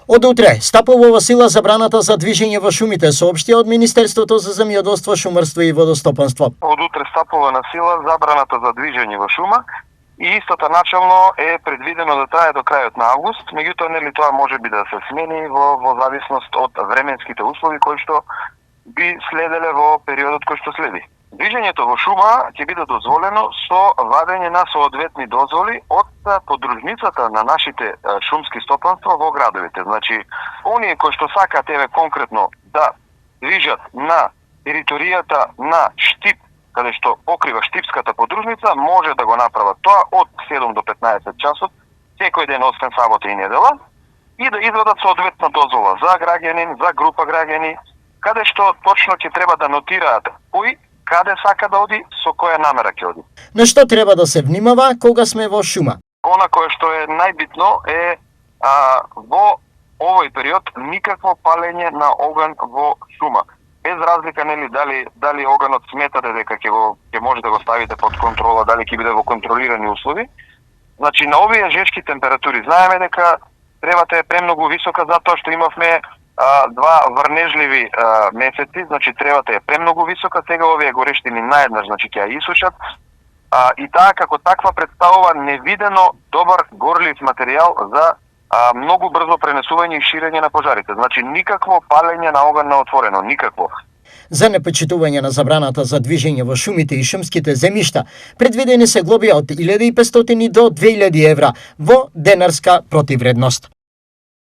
Од утре стапува во сила забраната за движење во шумите, соопшти од Министерството за земјоделство, шумарство и водостопанство. Од утре стапува на сила забраната за движење во шума и истата начелно е предвидено да трае до крајот на август, меѓутоа нели тоа може би да се смени во зависност од временските услови кои што би следеле во периодот кој што следи. Движењето во шума ќе биде дозволено со вадење на соодветни дозволи од подружницата на нашите шумски стопанства во градовите. Значи, оние кои што сакаат еве конкретно да движат на територијата на Штип, каде што покрива Штипската подружница, може да го направат тоа од 7 до 15 часот, секој ден освен сабота и недела, и да извадат соодветна дозвола за граѓанин, за група граѓани, каде што точно ќе треба да нотираат кој каде сака да оди, со која намера ќе оди. На што треба да се внимава кога сме во шума? Она кое што е најбитно е во овој период никакво палење на оган во шума. Без разлика нели дали оганот сметате дека ќе може да го ставите под контрола, дали ќе биде во контролирани услови. Значи на овие жешки температури знаеме дека требата е премногу висока затоа што имавме два врнежливи месеци, значи требата е премногу висока, сега овие горештини наеднаш значи ќе ја исушат. И таа како таква представува невидено добар горлив материјал за многу брзо пренесување и ширење на пожарите. Значи никакво палење на оган на отворено, никакво. За непочитување на забраната за движење во шумите и шумските земјишта, предвидени се глоби од 1500 до 2000 евра во денарска противредност.